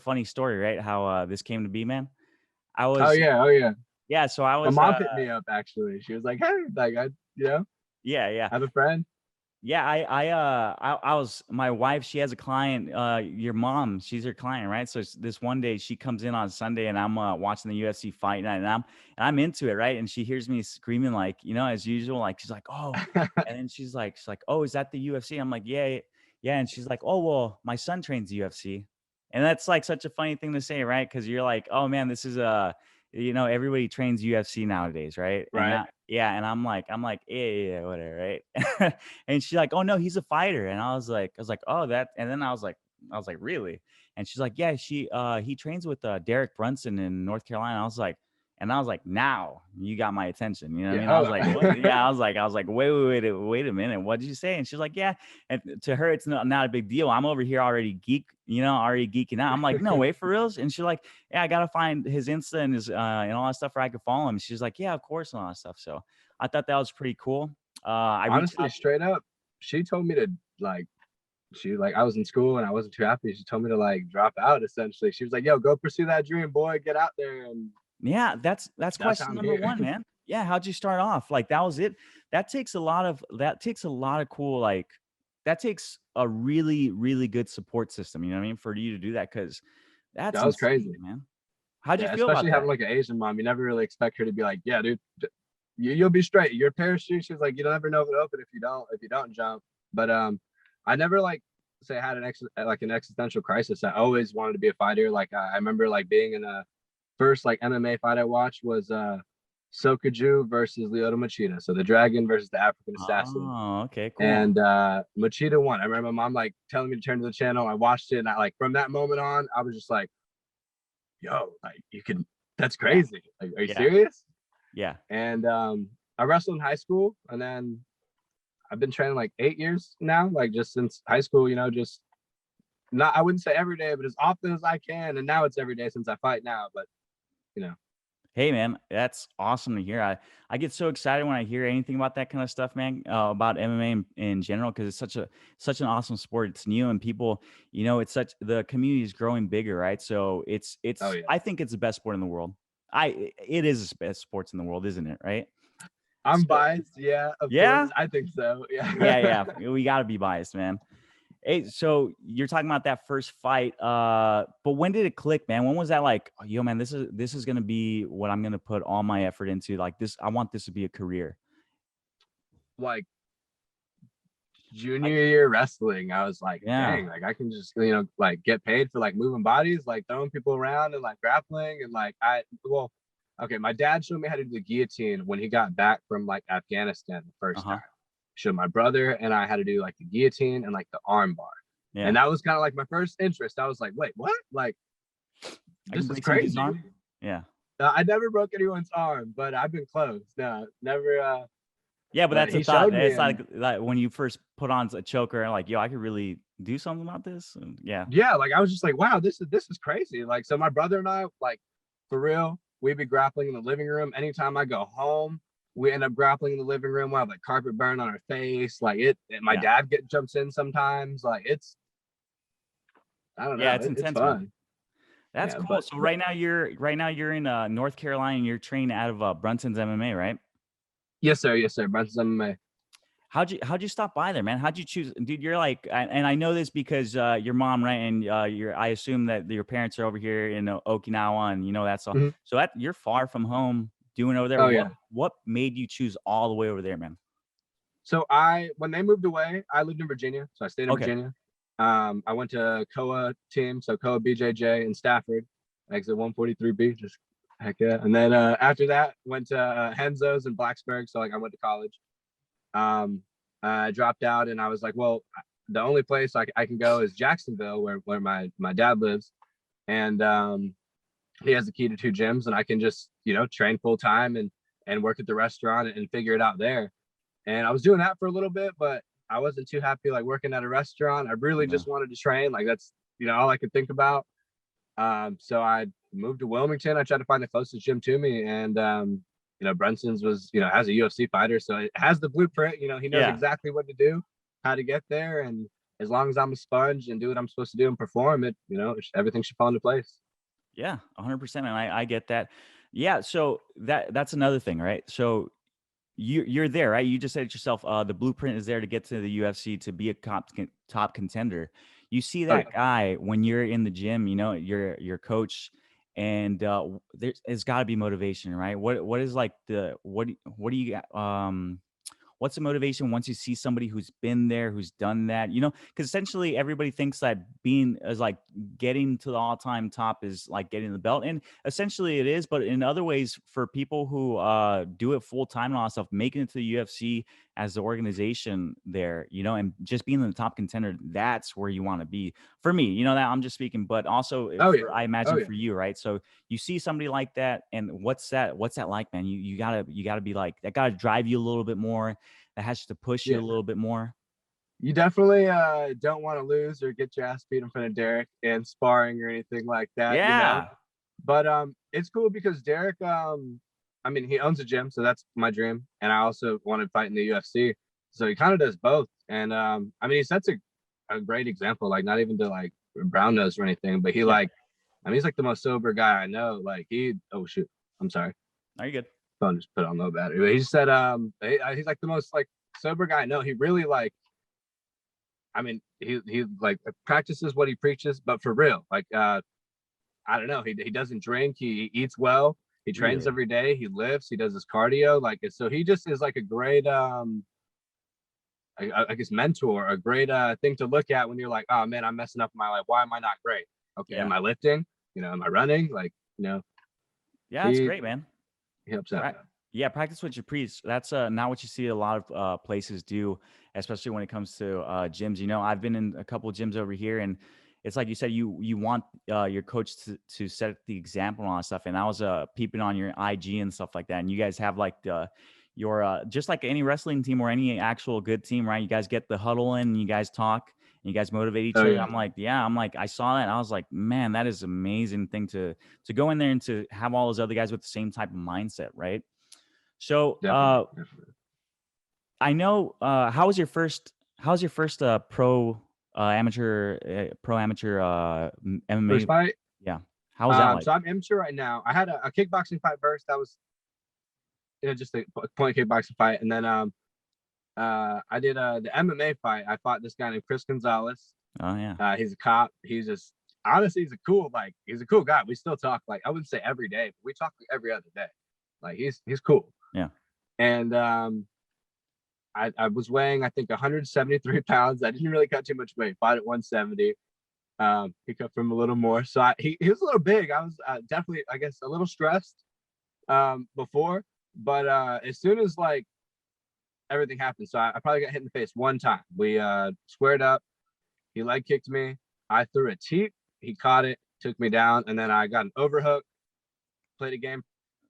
funny story, right? How this came to be, man. I Oh was yeah, oh yeah. yeah, so I My was mom hit me up actually. She was like, "Hey, like yeah, yeah. I have a friend." Yeah, I was my wife, she has a client, your mom, she's her client, right? So this one day she comes in on Sunday and I'm watching the UFC fight night and I'm into it, right? And she hears me screaming like, as usual, like she's like, "Oh," and then she's like, "Oh, is that the UFC?" I'm like, "Yeah, yeah." And she's like, "Oh, well, my son trains UFC." And that's like such a funny thing to say, right? Because you're like, "Oh man, this is everybody trains UFC nowadays, right?" And Right. yeah, and I'm like, yeah, yeah, yeah, whatever, right? And she's like, "Oh no, he's a fighter." And I was like, "Oh, that." And then I was like, "Really?" And she's like, "Yeah, he trains with Derek Brunson in North Carolina." I was like, "Now you got my attention." You know what I Yeah. mean? I was like, "What?" Oh. Yeah, I was like, wait a minute. What did you say? And she's like, "Yeah." And to her, it's not a big deal. I'm over here already already geeking out. I'm like, "No way, for reals?" And she's like, "Yeah, I gotta find his Insta and his and all that stuff where I could follow him." She's like, "Yeah, of course," and all that stuff. So I thought that was pretty cool. I reached Honestly, out. straight up, she told me to like I was in school and I wasn't too happy. She told me to like drop out essentially. She was like, "Yo, go pursue that dream, boy. Get out there." And Yeah, that's that's how question I'm number here. one, man. Yeah, how'd you start off? Like that was it. That takes a lot of cool, like that takes a really, really good support system. You know what I mean? For you to do that, because that's That was insane, crazy. man. How'd you Yeah, feel about especially that? having like an Asian mom. You never really expect her to be like, "Yeah, dude, you'll be straight. Your parachute." She's like, "You don't ever know if it open if you don't jump." But I never like say I had an existential crisis. I always wanted to be a fighter. Like I remember like being in a first like MMA fight I watched was Sokoju versus Lyoto Machida. So the dragon versus the African assassin. Oh, okay, cool. And Machida won. I remember my mom like telling me to turn to the channel. I watched it and I like from that moment on, I was just like, yo, like you can that's Yeah, crazy. Like, are you yeah, serious? yeah. And I wrestled in high school and then I've been training like 8 years now, like just since high school, just not I wouldn't say every day, but as often as I can. And now it's every day since I fight now. But you know, Hey, man, that's awesome to hear. I get so excited when I hear anything about that kind of stuff, man. About MMA in general, because it's such an awesome sport. It's new and people, the community is growing bigger, right? So oh it's yeah. I think it's the best sport in the world. It is the best sports in the world, isn't it? Right? I'm So biased, yeah, of course. yeah, I think so. yeah, Yeah. yeah. We got to be biased, man. Hey, so you're talking about that first fight, but when did it click, man? When was that like, "Oh, yo, man, this is gonna be what I'm gonna put all my effort into. Like this, I want this to be a career." Like junior Like, year wrestling, I was like, yeah, dang, like I can just like get paid for like moving bodies, like throwing people around and like grappling and like okay, my dad showed me how to do the guillotine when he got back from like Afghanistan the first time. uh-huh, Showed my brother and I how to do like the guillotine and like the arm bar. And yeah. that was kind of like my first interest. I was like, wait, what? Like I can this is break some dude's crazy. arm. Yeah, I never broke anyone's arm, but I've been close. No, never yeah, but but that's a he thought. showed me It's and like when you first put on a choker, like, yo, I could really do something about this. And yeah, yeah, like I was just like, wow, this is crazy. Like, so my brother and I, like, for real, we'd be grappling in the living room. Anytime I go home, we end up grappling in the living room. We'll have like carpet burn on our face. Like my yeah, dad jumps in sometimes. Like I don't yeah. know, It's it's intense, man. fun. That's Yeah, cool. but So right now you're in North Carolina. And you're training out of Brunson's MMA, right? yes, sir. Brunson MMA. How'd you stop by there, man? How'd you choose, dude? You're like, and I know this because your mom, right? And I assume that your parents are over here in Okinawa, and that's all. Mhm. So that you're far from home doing over there. Oh What yeah. what made you choose all the way over there, man? So when they moved away, I lived in Virginia, so I stayed in Okay, Virginia. I went to Koa team, so Koa BJJ in Stafford, exit 143B, just heck yeah. And then after that, went to Henzo's in Blacksburg, so like I went to college. I dropped out, and I was like, well, the only place I can go is Jacksonville, where my dad lives, and he has the key to two gyms, and I can just train full time and work at the restaurant and figure it out there. And I was doing that for a little bit, but I wasn't too happy like working at a restaurant. I really no, just wanted to train. Like that's all I could think about. So I moved to Wilmington. I tried to find the closest gym to me, and Brunson's was as a UFC fighter, so it has the blueprint. He knows yeah, exactly what to do, how to get there, and as long as I'm a sponge and do what I'm supposed to do and perform it, everything should fall into place. Yeah, 100%, and I get that. Yeah, so that's another thing, right? So you're there, right? You just said it yourself. The blueprint is there to get to the UFC to be a top contender. You see Oh yeah. that guy when you're in the gym, your coach, and there's got to be motivation, right? What is like what do you what's the motivation once you see somebody who's been there, who's done that? Because essentially everybody thinks that being is like getting to the all-time top is like getting the belt, and essentially it is. But in other ways, for people who do it full time and all that stuff, making it to the UFC as the organization there, and just being in the top contender, that's where you want to be. For me, that I'm just speaking, but also Oh yeah. I Oh imagine yeah. for you, right? So you see somebody like that, and what's that like, man? You gotta be like that, gotta drive you a little bit more, that has to push you Yeah. a little bit more. You definitely don't want to lose or get your ass beat in front of Derek in sparring or anything like that. Yeah. But it's cool because Derek, I mean, he owns a gym, so that's my dream. And I also want to fight in the UFC. So he kind of does both. And I mean, he sets a great example, like not even to like brown nose or anything, but he Yeah. like, I mean, he's like the most sober guy I know. Like oh shoot, I'm sorry. Are you good? Phone just put on low battery. But he said, he's like the most like sober guy I know. He really like, I mean, he like practices what he preaches, but for real, like I don't know. He doesn't drink. He eats well. He trains Really? every day. He lifts. He does his cardio. Like so, he just is like a great I guess mentor, a great thing to look at when you're like, oh man, I'm messing up in my life. Why am I not great? Okay, Yeah. am I lifting? Am I running? Like Yeah, that's he great, man. he helps out. Yeah, practice what you preach. That's not what you see a lot of places do, especially when it comes to gyms. I've been in a couple of gyms over here, and it's like you said, you want your coach to set the example and all that stuff. And I was peeping on your IG and stuff like that. And you guys have like your just like any wrestling team or any actual good team, right? You guys get the huddle in, and you guys talk, and you guys motivate each Oh other. yeah, I'm like, I saw that, and I was like, man, that is amazing thing to go in there and to have all those other guys with the same type of mindset, right? So definitely. I know how's your first pro amateur First MMA? fight. Yeah. How was that like? So I'm amateur right now. I had a kickboxing fight first. That was just a point kickboxing fight, and then I did the MMA fight. I fought this guy named Chris Gonzalez. Oh yeah. He's a cop. He's just honestly, he's a cool guy. We still talk, like I wouldn't say every day, but we talk like every other day. Like he's cool. Yeah. And I was weighing I think 173 pounds. I didn't really cut too much weight. Fought at 170. He cut from a little more, so he was a little big. I was definitely, I guess, a little stressed before, but as soon as like everything happened, so I probably got hit in the face one time. We squared up. He leg kicked me. I threw a teep. He caught it, took me down, and then I got an overhook. Played a game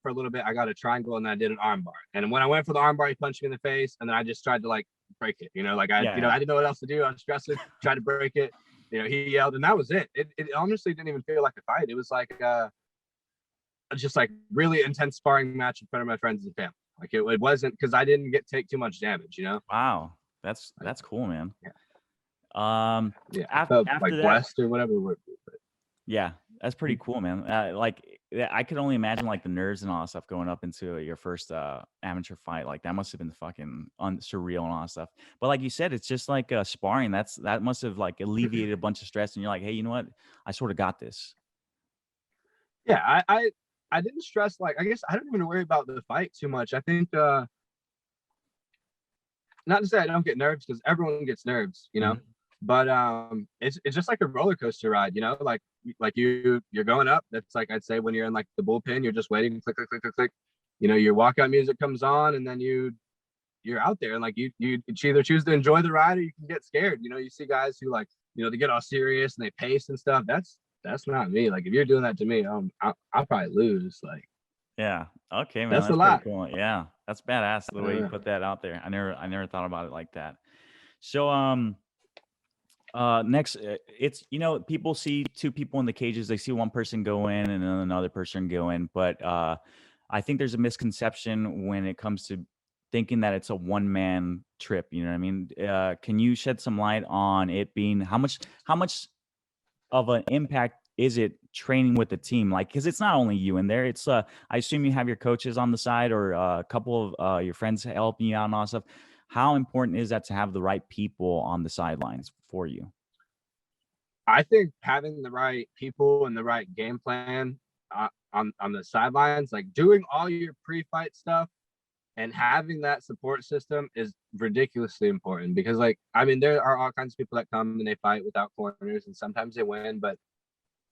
for a little bit. I got a triangle, and then I did an armbar. And when I went for the armbar, he punched me in the face, and then I just tried to like break it. Like I didn't know what else to do. I was stressing, tried to break it. He yelled, and that was it. It honestly didn't even feel like a fight. It was like just like really intense sparring match in front of my friends and family. Like it wasn't, because I didn't take too much damage. Wow. That's cool, man. Yeah. Yeah. I felt After like that, blessed or whatever word. yeah, that's pretty cool, man. I could only imagine like the nerves and all that stuff going up into your first amateur fight. Like that must have been fucking surreal and all that stuff. But like you said, it's just like sparring. That must have like alleviated a bunch of stress. And you're like, hey, you know what? I sort of got this. Yeah, I didn't stress, like I guess I don't even worry about the fight too much. I think not to say I don't get nerves, because everyone gets nerves, Mhm. but it's just like a roller coaster ride, like you're going up. That's like I'd say when you're in like the bullpen, you're just waiting, click click click click click. Your walkout music comes on, and then you're out there, and like you either choose to enjoy the ride or you can get scared. You see guys who like they get all serious and they pace and stuff. That's not me. Like if you're doing that to me, I'll probably lose. Like Yeah. Okay, man. that's a That's pretty lot. cool. Yeah. That's badass the way you put that out there. I never thought about it like that. So next it's people see two people in the cages, they see one person go in and then another person go in, but I think there's a misconception when it comes to thinking that it's a one-man trip, you know what I mean? Can you shed some light on it being how much of an impact is it training with the team? Like, because it's not only you in there. It's I assume you have your coaches on the side or a couple of your friends helping you out and all that stuff. How important is that to have the right people on the sidelines for you? I think having the right people and the right game plan on the sidelines, like doing all your pre-fight stuff and having that support system is ridiculously important because, like, I mean, there are all kinds of people that come and they fight without corners, and sometimes they win, but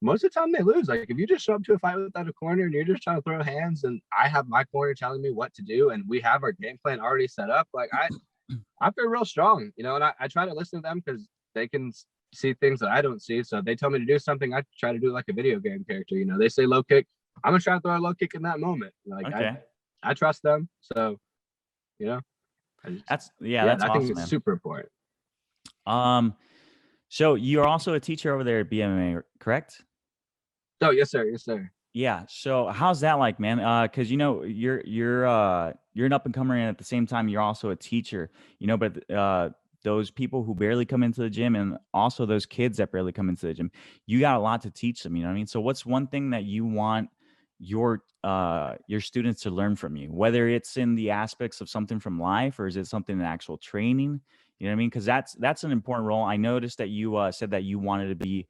most of the time they lose. Like, if you just show up to a fight without a corner and you're just trying to throw hands, and I have my corner telling me what to do, and we have our game plan already set up, like I feel real strong, you know, and I try to listen to them because they can see things that I don't see. So if they tell me to do something, I try to do it like a video game character. You know, they say low kick, I'm gonna try to throw a low kick in that moment. Like Okay, I trust them. So, you know, I just, that's I think awesome, it's man. super important. So you're also a teacher over there at BMA, correct? Oh, yes, sir. Yes, sir. Yeah. So how's that like, man? Because you know you're an up and comer, and at the same time you're also a teacher. You know, but those people who barely come into the gym, and also those kids that barely come into the gym, you got a lot to teach them. You know what I mean? So what's one thing that you want your students to learn from you? Whether it's in the aspects of something from life, or is it something in actual training? You know what I mean? Because that's an important role. I noticed that you said that you wanted to be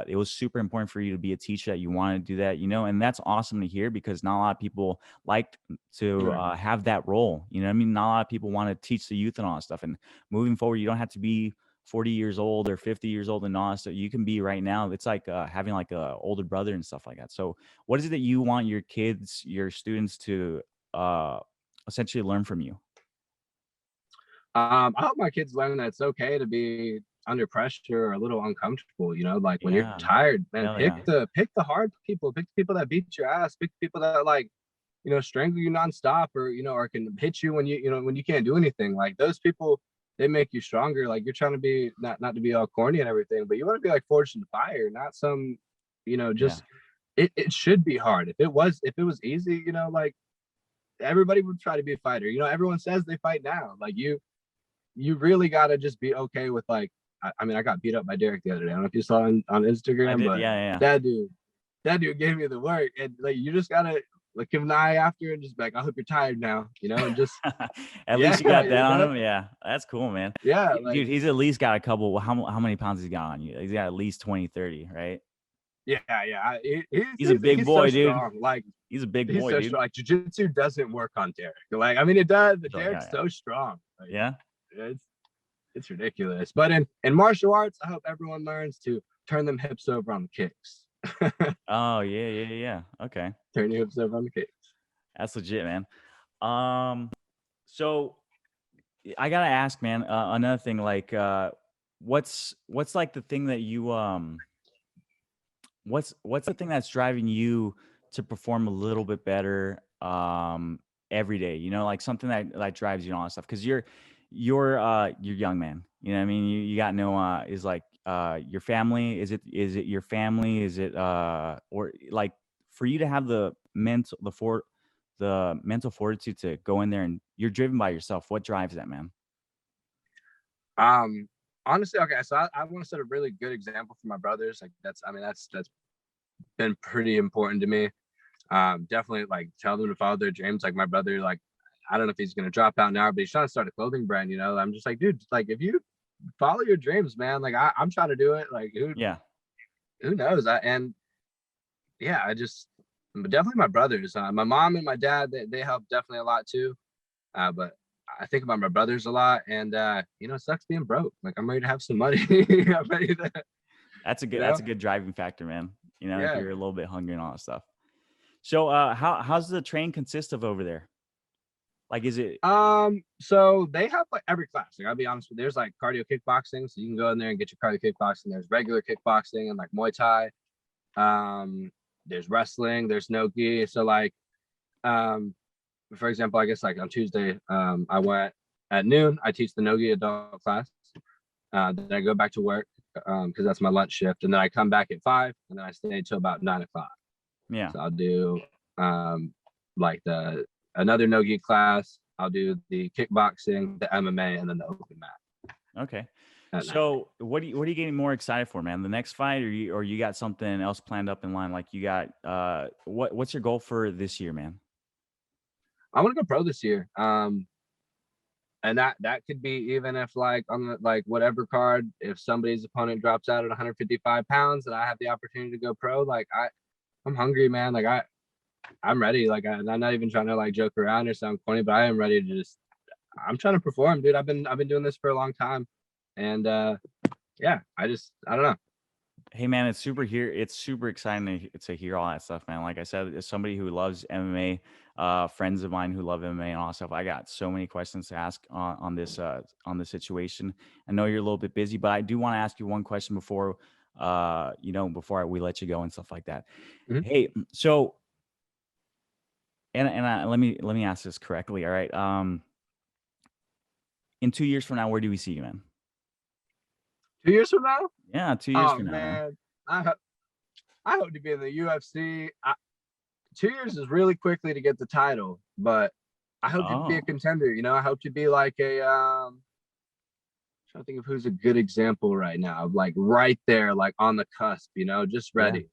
it was super important for you to be a teacher, that you want to do that, you know, and that's awesome to hear because not a lot of people like to Right. have that role. You know what I mean? Not a lot of people want to teach the youth and all that stuff. And moving forward, you don't have to be 40 years old or 50 years old and all that stuff. You can be right now. It's like having like a older brother and stuff like that. So what is it that you want your kids, your students to uh, essentially learn from you? I hope my kids learn that it's okay to be under pressure or a little uncomfortable. You know, like when you're Yeah. tired, man, Hell yeah. pick the hard people, pick the people that beat your ass, pick the people that like, you know, strangle you nonstop, or you know, or can hit you when when you can't do anything. Like those people, they make you stronger. Like you're trying to be not to be all corny and everything, but you want to be like forged in fire, not some, you know, Yeah. just it should be hard. If it was easy, you know, like everybody would try to be a fighter. You know, everyone says they fight now. Like you really gotta just be okay with like I mean, I got beat up by Derek the other day. I don't know if you saw on I Instagram, did. but Yeah. Yeah. that dude, that dude gave me the work. And like you just gotta look him in the eye after and just be like, I hope you're tired now, you know, and just At yeah, least you got that you on know, him. Yeah, that's cool, man. yeah, like Dude, he's at least got a couple. How many pounds he's got on you? He's got at least 20, 30, right? yeah. He's a big He's so boy, dude. strong. Like He's a big he's boy, so dude. strong. Like jujitsu doesn't work on Derek. Like I mean it does, but So, yeah, Derek's yeah. so strong. Like Yeah? it's ridiculous. But in martial arts, I hope everyone learns to turn them hips over on the kicks. Oh, yeah, yeah, yeah. Okay. Turn your hips over on the kicks. That's legit, man. Um, so I gotta ask, man, another thing, like, what's like the thing that you what's the thing that's driving you to perform a little bit better every day? You know, like something that drives you and all that stuff. Because you're young, man. You know what I mean? You got no is like your family. Is it your family? Is it or like for you to have the mental fortitude to go in there, and you're driven by yourself. What drives that, man? Um, Honestly, okay, so I want to set a really good example for my brothers. Like that's been pretty important to me. Definitely like tell them to follow their dreams. Like my brother, like I don't know if he's gonna drop out now, but he's trying to start a clothing brand. You know, I'm just like, dude, like if you follow your dreams, man, like I'm trying to do it. Like Yeah. who knows? And yeah, but definitely my brothers. My mom and my dad, they help definitely a lot too. But I think about my brothers a lot, and you know, it sucks being broke. Like I'm ready to have some money. I'm ready to, you That's know, a good driving factor, man. You know, if yeah. you're a little bit hungry and all that stuff. So, how's the train consist of over there? Like, is it? So they have like every class. Like I'll be honest with you, there's like cardio kickboxing, so you can go in there and get your cardio kickboxing. There's regular kickboxing and like Muay Thai. There's wrestling. There's no gi. So like, um, for example, I guess like on Tuesday, I went at noon. I teach the no gi adult class. Then I go back to work because that's my lunch shift, and then I come back at 5, and then I stay until about 9 o'clock. Yeah. So I'll do um like the another no gi class. I'll do the kickboxing, the MMA, and then the open mat. Okay. At night. So what are you getting more excited for, man? The next fight, or you got something else planned up in line? Like you got what's your goal for this year, man? I want to go pro this year. And that could be even if like on the like whatever card, if somebody's opponent drops out at 155 pounds and I have the opportunity to go pro, like I'm hungry, man. Like I'm ready. Like I'm not even trying to like joke around or sound corny, but I am ready to just I'm trying to perform, dude. I've been doing this for a long time. And yeah, I don't know. Hey man, it's super exciting to hear all that stuff, man. Like I said, as somebody who loves MMA, friends of mine who love MMA and all that stuff, I got so many questions to ask on this situation. I know you're a little bit busy, but I do want to ask you one question before we let you go and stuff like that. Mhm. Hey, so let me ask this correctly. All right. In 2 years from now, where do we see you, man? 2 years from now? Yeah, 2 years Oh from now, man. man, I hope to be in the UFC. 2 years is really quickly to get the title, but I hope to be a Oh, contender. You know, I hope to be like a trying to think of who's a good example right now, like right there, like on the cusp, you know, just yeah. ready.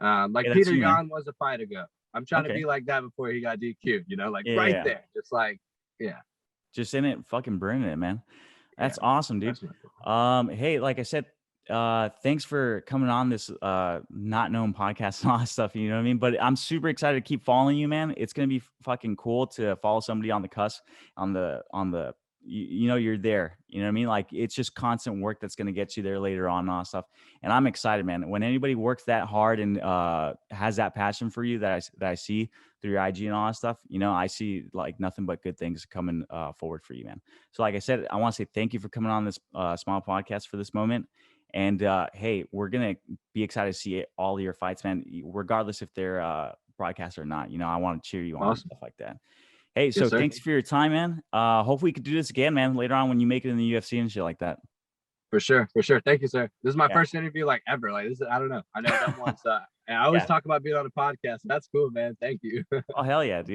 Like Hey, that's Peter you, man. Yan was a fight ago. I'm trying to Okay. be like that before he got DQ'd, you know, like Yeah, yeah, right yeah. there, just like yeah, Just in it, fucking burning it, man. yeah. That's awesome, dude. That's my goal. Hey, like I said, thanks for coming on this not known podcast and all that stuff. You know what I mean? But I'm super excited to keep following you, man. It's gonna be fucking cool to follow somebody on the cusp, on the you're there. You know what I mean? Like it's just constant work that's gonna get you there later on and all that stuff. And I'm excited, man. When anybody works that hard and has that passion for you that I see through your IG and all that stuff, I see like nothing but good things coming forward for you, man. So like I said, I want to say thank you for coming on this small podcast for this moment. And hey, we're going to be excited to see all of your fights, man, regardless if they're broadcast or not. I want to cheer you on and Awesome. stuff like that. Hey, Yes, so sir. thanks for your time, man. Hopefully we could do this again, man, later on when you make it in the UFC and shit like that. For sure. Thank you, sir. This is my Yeah. first interview like ever. Like this is, I don't know. I never done one. So I always Yeah. talk about being on a podcast. That's cool, man. Thank you. Oh, hell yeah, dude.